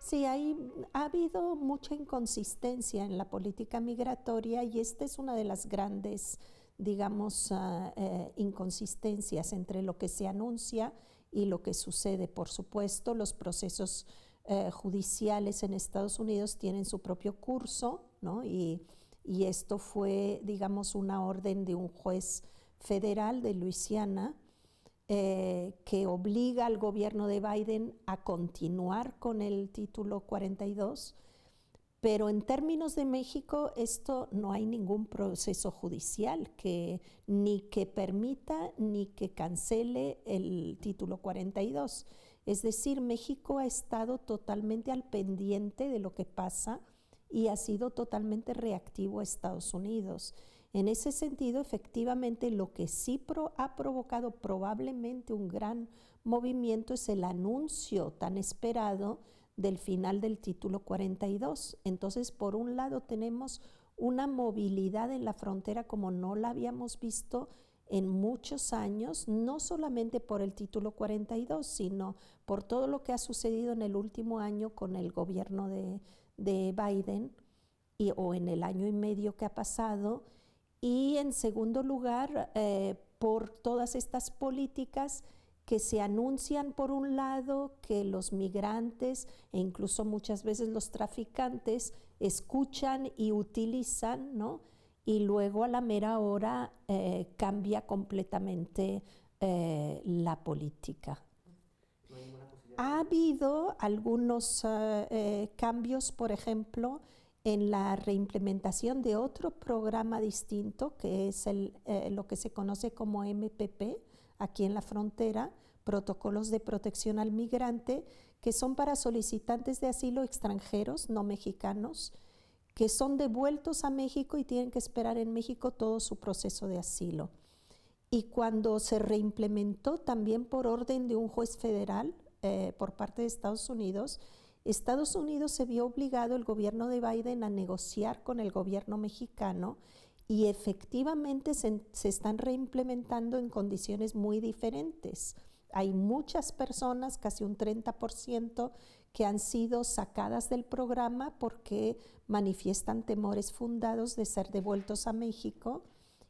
Sí, ha habido mucha inconsistencia en la política migratoria y esta es una de las grandes, digamos, inconsistencias entre lo que se anuncia y lo que sucede. Por supuesto, los procesos judiciales en Estados Unidos tienen su propio curso, ¿no? Y esto fue, digamos, una orden de un juez federal de Luisiana que obliga al gobierno de Biden a continuar con el título 42, pero en términos de México esto no hay ningún proceso judicial que ni que permita ni que cancele el título 42. Es decir, México ha estado totalmente al pendiente de lo que pasa y ha sido totalmente reactivo a Estados Unidos. En ese sentido, efectivamente, lo que sí ha provocado probablemente un gran movimiento es el anuncio tan esperado del final del título 42. Entonces, por un lado, tenemos una movilidad en la frontera como no la habíamos visto en muchos años, no solamente por el título 42, sino por todo lo que ha sucedido en el último año con el gobierno de Biden o en el año y medio que ha pasado. Y en segundo lugar, por todas estas políticas que se anuncian por un lado, que los migrantes e incluso muchas veces los traficantes escuchan y utilizan, ¿no? Y luego a la mera hora cambia completamente la política. Ha habido algunos cambios, por ejemplo, en la reimplementación de otro programa distinto, que es lo que se conoce como MPP, aquí en la frontera, Protocolos de Protección al Migrante, que son para solicitantes de asilo extranjeros, no mexicanos, que son devueltos a México y tienen que esperar en México todo su proceso de asilo. Y cuando se reimplementó también por orden de un juez federal por parte de Estados Unidos se vio obligado, el gobierno de Biden, a negociar con el gobierno mexicano y efectivamente se están reimplementando en condiciones muy diferentes. Hay muchas personas, casi un 30%, que han sido sacadas del programa porque manifiestan temores fundados de ser devueltos a México,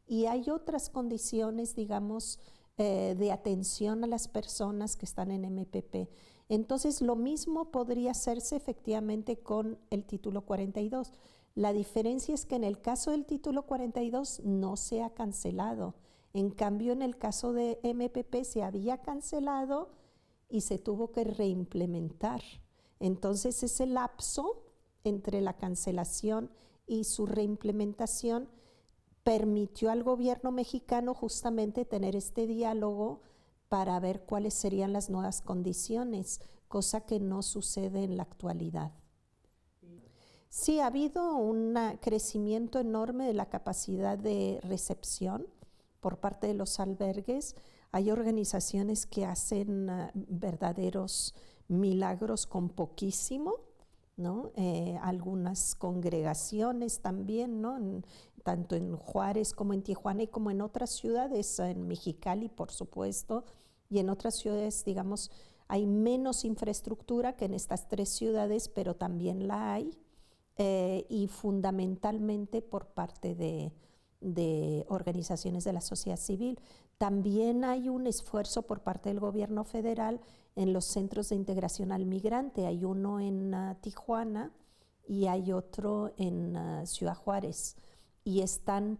y hay otras condiciones, digamos, de atención a las personas que están en MPP. Entonces, lo mismo podría hacerse efectivamente con el título 42. La diferencia es que en el caso del título 42 no se ha cancelado. En cambio, en el caso de MPP se había cancelado y se tuvo que reimplementar. Entonces, ese lapso entre la cancelación y su reimplementación permitió al gobierno mexicano justamente tener este diálogo para ver cuáles serían las nuevas condiciones, cosa que no sucede en la actualidad. Sí, ha habido un crecimiento enorme de la capacidad de recepción por parte de los albergues. Hay organizaciones que hacen verdaderos milagros con poquísimo, ¿no? Algunas congregaciones también, ¿no? Tanto en Juárez como en Tijuana y como en otras ciudades, en Mexicali, por supuesto, y en otras ciudades, digamos, hay menos infraestructura que en estas tres ciudades, pero también la hay, y fundamentalmente por parte de organizaciones de la sociedad civil. También hay un esfuerzo por parte del gobierno federal en los centros de integración al migrante. Hay uno en Tijuana y hay otro en Ciudad Juárez. Y están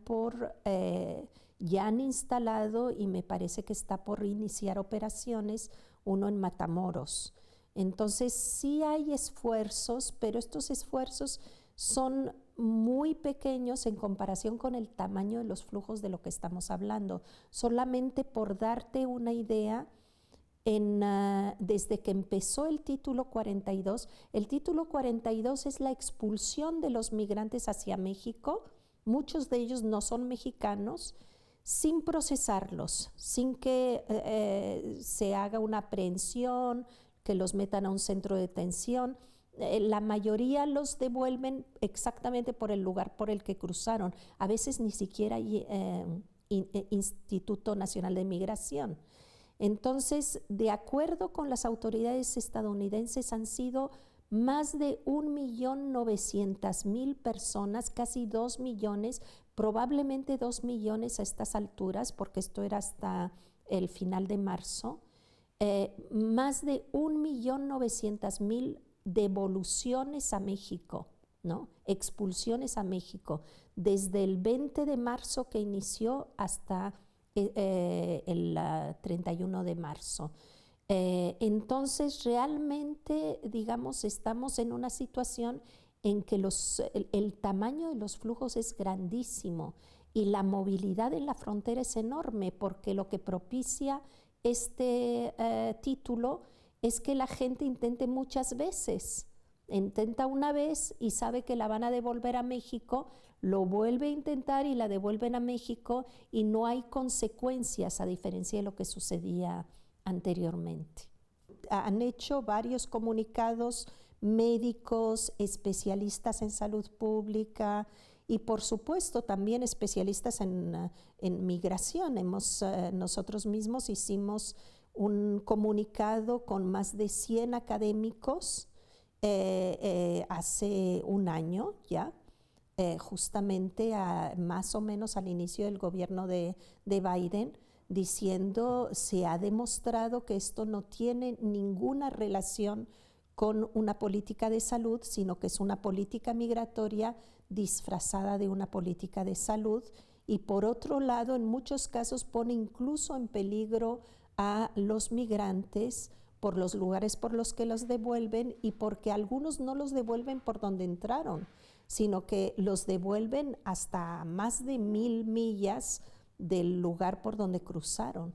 ya han instalado, y me parece que está por iniciar operaciones, uno en Matamoros. Entonces sí hay esfuerzos, pero estos esfuerzos son muy pequeños en comparación con el tamaño de los flujos de lo que estamos hablando. Solamente por darte una idea, desde que empezó el título 42 es la expulsión de los migrantes hacia México. Muchos de ellos no son mexicanos, sin procesarlos, sin que se haga una aprehensión, que los metan a un centro de detención. La mayoría los devuelven exactamente por el lugar por el que cruzaron. A veces ni siquiera hay Instituto Nacional de Migración. Entonces, de acuerdo con las autoridades estadounidenses, han sido más de 1.900.000 personas, casi 2 millones, probablemente 2 millones a estas alturas, porque esto era hasta el final de marzo, más de 1.900.000 devoluciones a México, ¿no? Expulsiones a México, desde el 20 de marzo que inició hasta el 31 de marzo. Entonces, realmente, digamos, estamos en una situación en que el tamaño de los flujos es grandísimo y la movilidad en la frontera es enorme, porque lo que propicia este título es que la gente intente muchas veces. Intenta una vez y sabe que la van a devolver a México, lo vuelve a intentar y la devuelven a México, y no hay consecuencias, a diferencia de lo que sucedía anteriormente. Han hecho varios comunicados médicos, especialistas en salud pública y por supuesto también especialistas en migración. Nosotros mismos hicimos un comunicado con más de 100 académicos hace un año ya, justamente más o menos al inicio del gobierno de Biden, diciendo: se ha demostrado que esto no tiene ninguna relación con una política de salud, sino que es una política migratoria disfrazada de una política de salud, y por otro lado, en muchos casos pone incluso en peligro a los migrantes por los lugares por los que los devuelven, y porque algunos no los devuelven por donde entraron, sino que los devuelven hasta más de 1,000 millas del lugar por donde cruzaron.